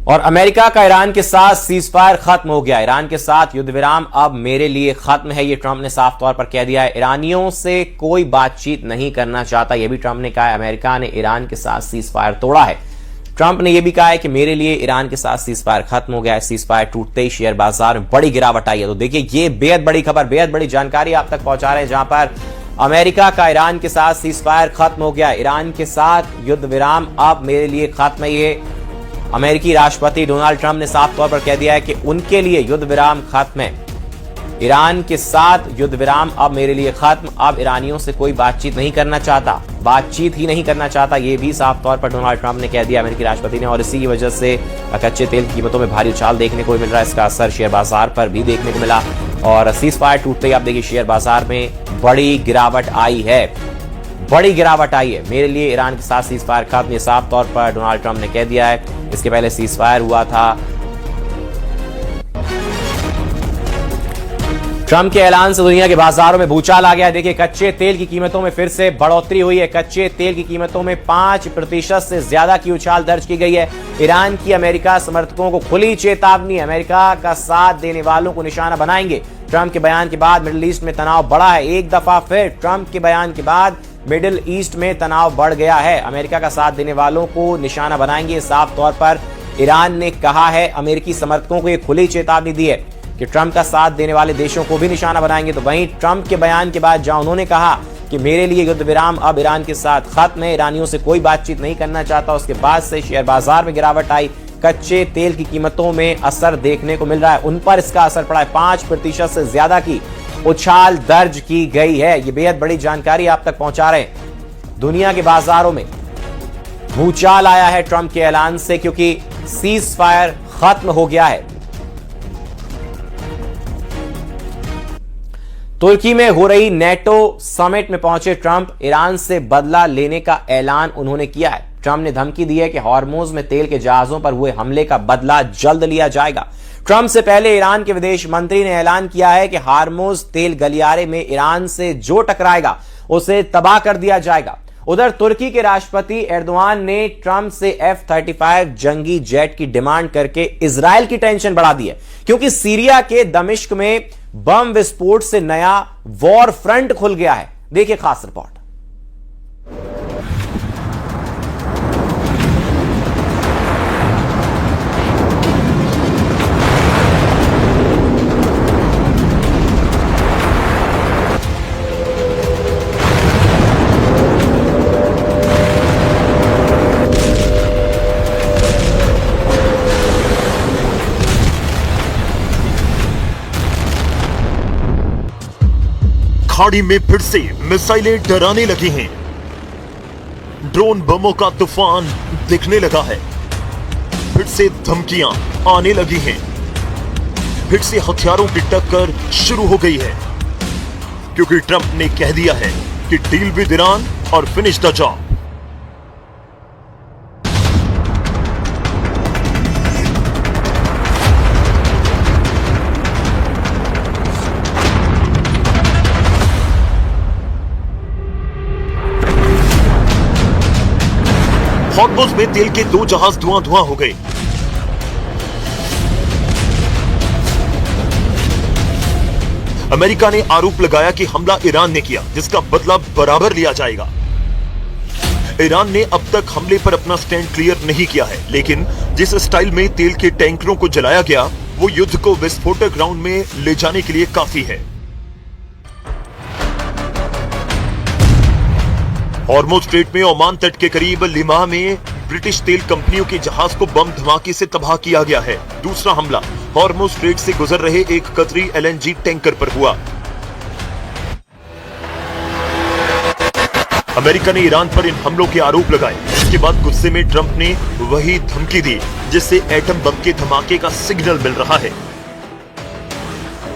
और अमेरिका का ईरान के साथ सीजफायर खत्म हो गया। ईरान के साथ युद्ध विराम अब मेरे लिए खत्म है, ये ट्रंप ने साफ तौर पर कह दिया है। ईरानियों से कोई बातचीत नहीं करना चाहता, यह भी ट्रंप ने कहा है। अमेरिका ने ईरान के साथ सीजफायर तोड़ा है। ट्रंप ने यह भी कहा है कि मेरे लिए ईरान के साथ सीजफायर खत्म हो गया है। सीजफायर टूटते ही शेयर बाजार में बड़ी गिरावट आई है। तो देखिए, ये बेहद बड़ी खबर, बेहद बड़ी जानकारी आप तक पहुंचा रहे हैं, जहां पर अमेरिका का ईरान के साथ सीजफायर खत्म हो गया। ईरान के साथ युद्ध विराम अब मेरे लिए खत्म है। ये अमेरिकी राष्ट्रपति डोनाल्ड ट्रंप ने साफ तौर पर कह दिया है कि उनके लिए युद्ध विराम खत्म है। ईरान के साथ युद्ध विराम अब मेरे लिए खत्म। अब ईरानियों से कोई बातचीत नहीं करना चाहता, बातचीत ही नहीं करना चाहता, यह भी साफ तौर पर डोनाल्ड ट्रंप ने कह दिया, अमेरिकी राष्ट्रपति ने। और इसी की वजह से कच्चे तेल की कीमतों में भारी उछाल देखने को मिल रहा है। इसका असर शेयर बाजार पर भी देखने को मिला और सीजफायर टूटते ही आप देखिए शेयर बाजार में बड़ी गिरावट आई है, बड़ी गिरावट आई है। मेरे लिए ईरान के साथ सीजफायर खत्म, ये साफ तौर पर डोनाल्ड ट्रंप ने कह दिया है। इसके पहले सीजफायर हुआ था। ट्रंप के ऐलान से दुनिया के बाजारों में भूचाल आ गया है। देखिए, कच्चे तेल की कीमतों में फिर से बढ़ोतरी हुई है। कच्चे तेल की कीमतों में 5% से ज्यादा की उछाल दर्ज की गई है। ईरान की अमेरिका समर्थकों को खुली चेतावनी, अमेरिका का साथ देने वालों को निशाना बनाएंगे। ट्रंप के बयान के बाद मिडिल ईस्ट में तनाव बढ़ा है। एक दफा फिर ट्रंप के बयान के बाद मिडिल ईस्ट में तनाव बढ़ गया है। अमेरिका का साथ देने वालों को निशाना बनाएंगे, साफ तौर पर ईरान ने कहा है। अमेरिकी समर्थकों को एक खुली चेतावनी दी है कि ट्रंप का साथ देने वाले देशों को भी निशाना बनाएंगे। तो वहीं ट्रंप के बयान के बाद जहां उन्होंने कहा कि मेरे लिए युद्ध विराम अब ईरान के साथ खत्म है, ईरानियों से कोई बातचीत नहीं करना चाहता, उसके बाद से शेयर बाजार में गिरावट आई। कच्चे तेल की कीमतों में असर देखने को मिल रहा है, उन पर इसका असर पड़ा है। 5% से ज्यादा की उछाल दर्ज की गई है। ये बेहद बड़ी जानकारी आप तक पहुंचा रहे हैं। दुनिया के बाजारों में भूचाल आया है ट्रंप के ऐलान से, क्योंकि सीज फायर खत्म हो गया है। तुर्की में हो रही नेटो समिट में पहुंचे ट्रंप, ईरान से बदला लेने का ऐलान उन्होंने किया है। ट्रंप ने धमकी दी है कि हॉर्मुज में तेल के जहाजों पर हुए हमले का बदला जल्द लिया जाएगा। ट्रंप से पहले ईरान के विदेश मंत्री ने ऐलान किया है कि हॉर्मुज तेल गलियारे में ईरान से जो टकराएगा उसे तबाह कर दिया जाएगा। उधर तुर्की के राष्ट्रपति एर्दोआन ने ट्रंप से F-35 जंगी जेट की डिमांड करके इजराइल की टेंशन बढ़ा दी है, क्योंकि सीरिया के दमिश्क में बम विस्फोट से नया वॉर फ्रंट खुल गया है। देखिए खास रिपोर्ट। खाड़ी में फिर से मिसाइलें डराने लगी हैं। ड्रोन बमों का तूफान दिखने लगा है। फिर से धमकियां आने लगी हैं। फिर से हथियारों की टक्कर शुरू हो गई है, क्योंकि ट्रंप ने कह दिया है कि डील विद ईरान और फिनिश द जॉब। हॉर्मुज में तेल के 2 जहाज धुआं हो गए। अमेरिका ने आरोप लगाया कि हमला ईरान ने किया, जिसका बदला बराबर लिया जाएगा। ईरान ने अब तक हमले पर अपना स्टैंड क्लियर नहीं किया है, लेकिन जिस स्टाइल में तेल के टैंकरों को जलाया गया, वो युद्ध को विस्फोटक ग्राउंड में ले जाने के लिए काफी है। हॉर्मुज स्ट्रेट में ओमान तट के करीब लिमाह में ब्रिटिश तेल कंपनियों के जहाज को बम धमाके से तबाह किया गया है। दूसरा हमला हॉर्मुज स्ट्रेट से गुजर रहे एक कतरी LNG टैंकर पर हुआ। अमेरिका ने ईरान पर इन हमलों के आरोप लगाए। इसके बाद गुस्से में ट्रंप ने वही धमकी दी, जिससे एटम बम के धमाके का सिग्नल मिल रहा है।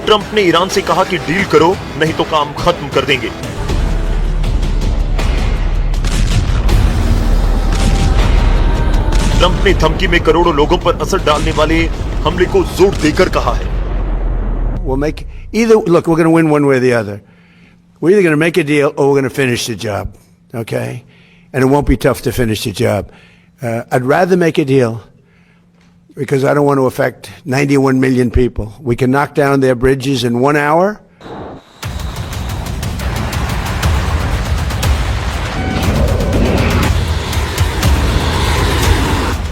ट्रंप ने ईरान से कहा कि डील करो, नहीं तो काम खत्म कर देंगे। ट्रंप ने धमकी में करोड़ों लोगों पर असर डालने वाले हमले को जोर देकर कहा है, We'll make either. Look, we're going to win one way or the other. We're either going to make a deal or we're going to finish the job. Okay, and it won't be tough to finish the job. I'd rather make a deal because I don't want to affect 91 million people. We can knock down their bridges in 1 hour.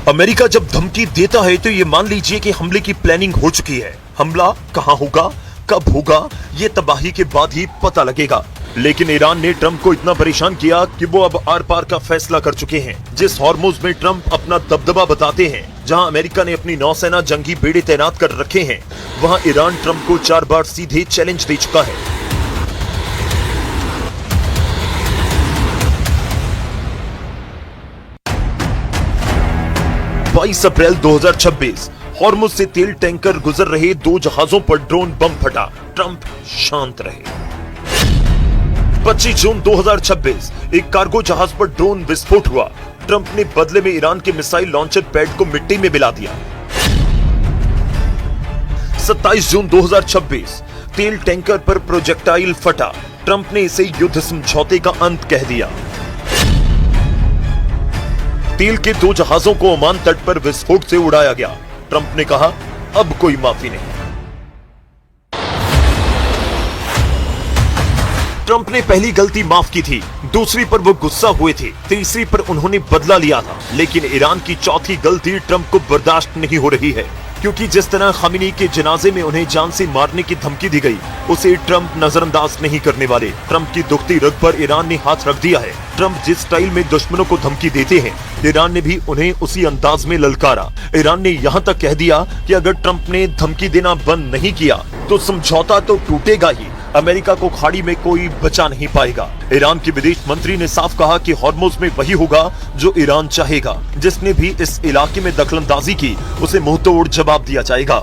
America जब धमकी देता है तो ये मान लीजिए कि हमले की प्लानिंग हो चुकी है। हमला कहां होगा, कब होगा, ये तबाही के बाद ही पता लगेगा। लेकिन ईरान ने ट्रंप को इतना परेशान किया कि वो अब आर पार का फैसला कर चुके हैं। जिस हॉर्मुज में ट्रंप अपना दबदबा बताते हैं, जहां अमेरिका ने अपनी नौसेना जंगी बेड़े तैनात कर रखे हैं, वहां ईरान ट्रंप को 4 बार सीधे चैलेंज दे चुका है। 22 अप्रैल 2026 हॉर्मुज से तेल टैंकर गुजर रहे 2 जहाजों पर ड्रोन बम फटा, ट्रंप शांत रहे। 25 जून 2026 एक कार्गो जहाज पर ड्रोन विस्फोट हुआ, ट्रंप ने बदले में ईरान के मिसाइल लॉन्चर पैड को मिट्टी में मिला दिया। 27 जून 2026 तेल टैंकर पर प्रोजेक्टाइल फटा, ट्रंप ने इसे युद्ध समझौते का अंत कह दिया। तेल के 2 जहाजों को ओमान तट पर विस्फोट से उड़ाया गया, ट्रंप ने कहा अब कोई माफी नहीं। ट्रंप ने पहली गलती माफ की थी, दूसरी पर वो गुस्सा हुए थे, तीसरी पर उन्होंने बदला लिया था। लेकिन ईरान की चौथी गलती ट्रंप को बर्दाश्त नहीं हो रही है, क्योंकि जिस तरह खामेनी के जनाजे में उन्हें जान से मारने की धमकी दी गई, उसे ट्रंप नजरअंदाज नहीं करने वाले। ट्रंप की दुखती रग पर ईरान ने हाथ रख दिया है। ट्रंप जिस स्टाइल में दुश्मनों को धमकी देते हैं, ईरान ने भी उन्हें उसी अंदाज में ललकारा। ईरान ने यहां तक कह दिया कि अगर ट्रंप ने धमकी देना बंद नहीं किया तो समझौता तो टूटेगा ही, अमेरिका को खाड़ी में कोई बचा नहीं पाएगा। ईरान के विदेश मंत्री ने साफ कहा कि हॉर्मुज में वही होगा जो ईरान चाहेगा। जिसने भी इस इलाके में दखलंदाजी की, उसे मुंहतोड़ जवाब दिया जाएगा।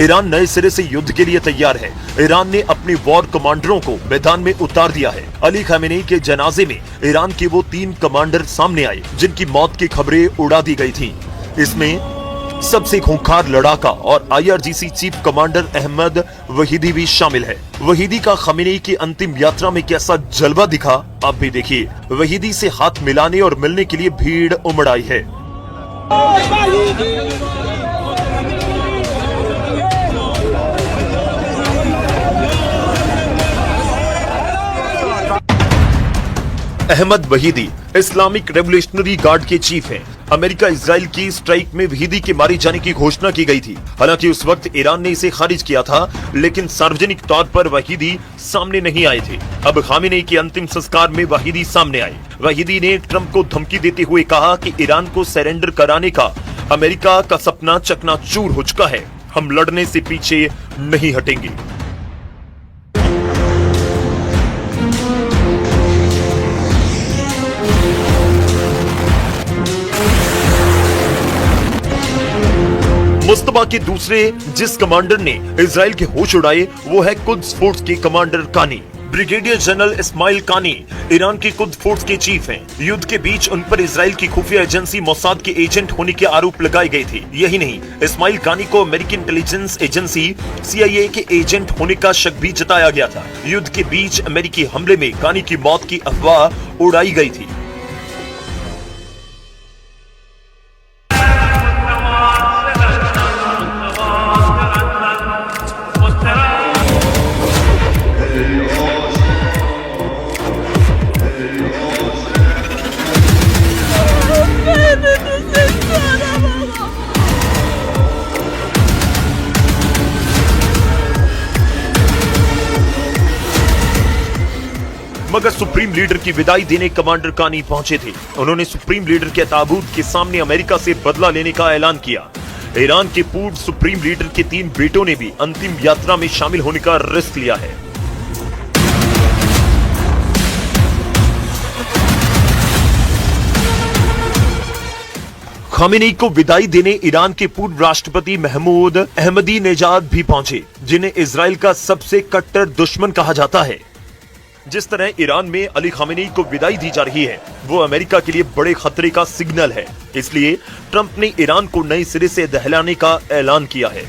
ईरान नए सिरे से युद्ध के लिए तैयार है। ईरान ने अपने वॉर कमांडरों को मैदान में उतार दिया है। अली खामेनी के जनाजे में ईरान के वो 3 कमांडर सामने आए जिनकी मौत की खबरें उड़ा दी गई थी। इसमें सबसे खूंखार लड़ाका और IRGC चीफ कमांडर अहमद वहीदी भी शामिल है। वहीदी का खामेनी की अंतिम यात्रा में कैसा जलवा दिखा, आप भी देखिए। वहीदी से हाथ मिलाने और मिलने के लिए भीड़ उमड़ आई है। अहमद वहीदी इस्लामिक रेवोल्यूशनरी गार्ड के चीफ हैं। अमेरिका इजराइल की स्ट्राइक में वहीदी के मारे जाने की घोषणा की गई थी। हालांकि उस वक्त ईरान ने इसे खारिज किया था, लेकिन सार्वजनिक तौर पर वहीदी सामने नहीं आए थे। अब खामेनी के अंतिम संस्कार में वहीदी सामने आए। वहीदी ने ट्रंप को धमकी देते हुए कहा कि ईरान को सरेंडर कराने का अमेरिका का सपना चकनाचूर हो चुका है, हम लड़ने से पीछे नहीं हटेंगे। मुस्तफा के दूसरे जिस कमांडर ने इजराइल के होश उड़ाए वो है कुद्स फोर्स के कमांडर कानी। ब्रिगेडियर जनरल इस्माइल कानी ईरान के कुद्स फोर्स के चीफ हैं। युद्ध के बीच उन पर इजराइल की खुफिया एजेंसी मोसाद के एजेंट होने के आरोप लगाए गए थे। यही नहीं, इस्माइल कानी को अमेरिकी इंटेलिजेंस एजेंसी CIA के एजेंट होने का शक भी जताया गया था। युद्ध के बीच अमेरिकी हमले में कानी की मौत की अफवाह उड़ाई गई थी। मगर सुप्रीम लीडर की विदाई देने कमांडर कानी पहुंचे थे। उन्होंने सुप्रीम लीडर के ताबूत के सामने अमेरिका से बदला लेने का ऐलान किया। ईरान के पूर्व सुप्रीम लीडर के 3 बेटों ने भी अंतिम यात्रा में शामिल होने का रिस्क लिया है। खामेनी को विदाई देने ईरान के पूर्व राष्ट्रपति महमूद अहमदीनेजाद भी पहुंचे, जिन्हें इजराइल का सबसे कट्टर दुश्मन कहा जाता है। जिस तरह ईरान में अली खामेनी को विदाई दी जा रही है, वो अमेरिका के लिए बड़े खतरे का सिग्नल है। इसलिए ट्रंप ने ईरान को नए सिरे से दहलाने का ऐलान किया है।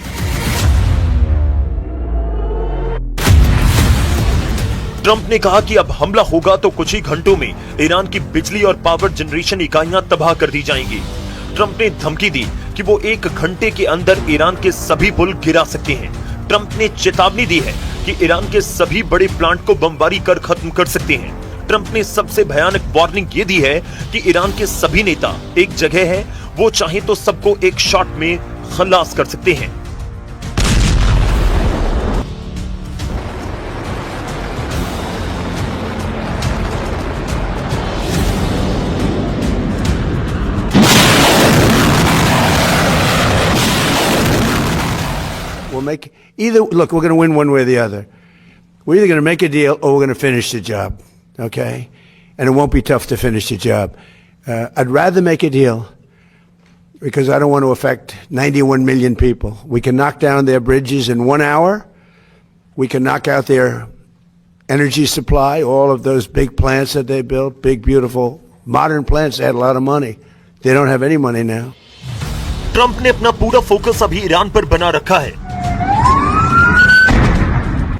ट्रंप ने कहा कि अब हमला होगा तो कुछ ही घंटों में ईरान की बिजली और पावर जनरेशन इकाइयां तबाह कर दी जाएंगी। ट्रंप ने धमकी दी कि वो 1 घंटे के अंदर ईरान के सभी पुल गिरा सकते हैं। ट्रंप ने चेतावनी दी है कि ईरान के सभी बड़े प्लांट को बमबारी कर खत्म कर सकते हैं। ट्रंप ने सबसे भयानक वार्निंग ये दी है कि ईरान के सभी नेता एक जगह है, वो चाहे तो सबको एक शॉट में खलास कर सकते हैं। We'll make either. Look, we're going to win one way or the other. We're either going to make a deal or we're going to finish the job. Okay, and it won't be tough to finish the job. I'd rather make a deal because I don't want to affect 91 million people. We can knock down their bridges in 1 hour. We can knock out their energy supply, all of those big plants that they built, big, beautiful, modern plants. They had a lot of money. They don't have any money now. Trump ने अपना पूरा focus अभी Iran पर बना रखा है।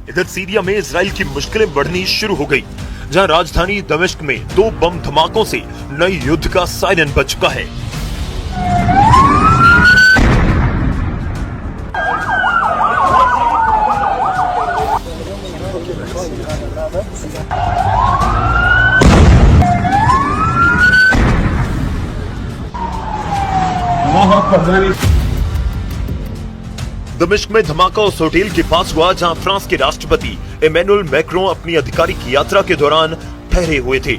इधर Syria में इजराइल की मुश्किलें बढ़नी शुरू हो गई, जहां राजधानी दमिश्क में 2 बम धमाकों से नए युद्ध का सायरन बज चुका है। दमिश्क में धमाका उस होटल के पास हुआ जहां फ्रांस के राष्ट्रपति इमैनुअल मैक्रों अपनी आधिकारिक यात्रा के दौरान ठहरे हुए थे।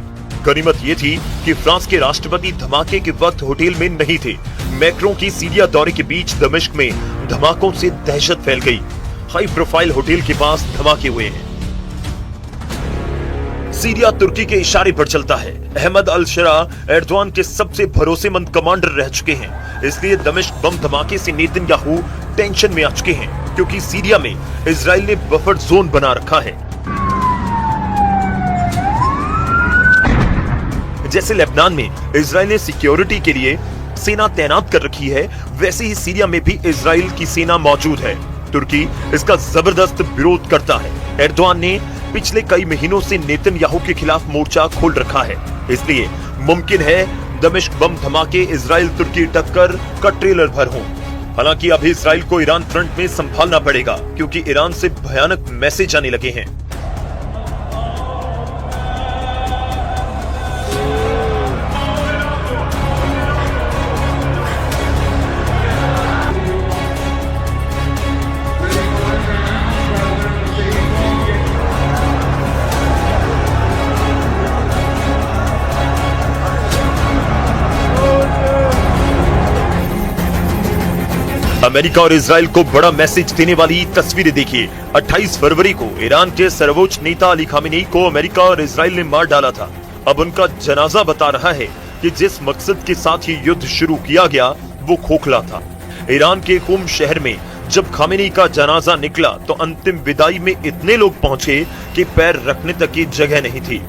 गनीमत ये थी कि फ्रांस के राष्ट्रपति धमाके के वक्त होटल में नहीं थे। मैक्रों की सीरिया दौरे के बीच दमिश्क में धमाकों से दहशत फैल गई। हाई प्रोफाइल होटल के पास धमाके हुए हैं। सीरिया तुर्की के इशारे पर चलता है। अहमद अल शरा एर्दोआन के सबसे भरोसेमंद कमांडर रह चुके हैं, इसलिए दमिश्क बम धमाके से नेतन्याहू टेंशन में आ चुके हैं, क्योंकि सीरिया में इजराइल ने बफर जोन बना रखा है। जैसे लेबनान में इजराइल ने सिक्योरिटी के लिए सेना तैनात कर रखी है, वैसे ही सीरिया में भी इजराइल की सेना मौजूद है। तुर्की इसका जबरदस्त विरोध करता है। एर्दोआन ने पिछले कई महीनों से नेतन्याहू के खिलाफ मोर्चा खोल रखा है, इसलिए मुमकिन है दमिश्क बम धमाके इजराइल तुर्की टक्कर का ट्रेलर भर हों। हालांकि अभी इजराइल को ईरान फ्रंट में संभालना पड़ेगा, क्योंकि ईरान से भयानक मैसेज आने लगे हैं। अमेरिका और इजराइल को बड़ा मैसेज देने वाली तस्वीरें देखिए। 28 फरवरी को ईरान के सर्वोच्च नेता अली खामेनी को अमेरिका और इजराइल ने मार डाला था। अब उनका जनाजा बता रहा है कि जिस मकसद के साथ ही युद्ध शुरू किया गया वो खोखला था। ईरान के कुम शहर में जब खामेनी का जनाजा निकला तो अंतिम विदाई में इतने लोग पहुंचे कि पैर रखने तक की जगह नहीं थी।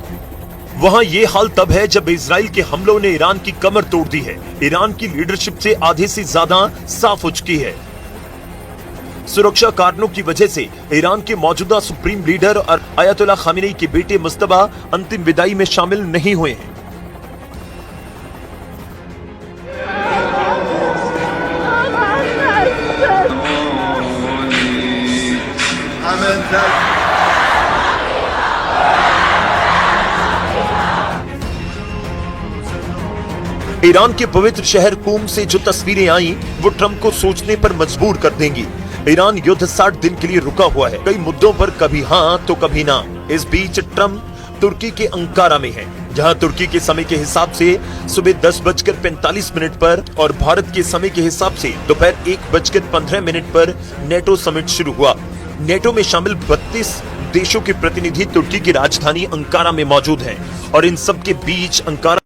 वहां ये हाल तब है जब इजराइल के हमलों ने ईरान की कमर तोड़ दी है। ईरान की लीडरशिप से आधे से ज्यादा साफ हो चुकी है। सुरक्षा कारणों की वजह से ईरान के मौजूदा सुप्रीम लीडर और अयतुल्ला खामेनी के बेटे मुस्तफा अंतिम विदाई में शामिल नहीं हुए हैं। ईरान के पवित्र शहर कूम से जो तस्वीरें आई वो ट्रंप को सोचने पर मजबूर कर देंगी। ईरान युद्ध 60 दिन के लिए रुका हुआ है, कई मुद्दों पर कभी हाँ तो कभी ना। इस बीच ट्रंप तुर्की के अंकारा में है, जहां तुर्की के समय के हिसाब से सुबह 10:45 पर और भारत के समय के हिसाब से दोपहर 1:15 पर नेटो समिट शुरू हुआ। नेटो में शामिल 32 देशों के प्रतिनिधि तुर्की की राजधानी अंकारा में मौजूद हैं और इन सब के बीच अंकारा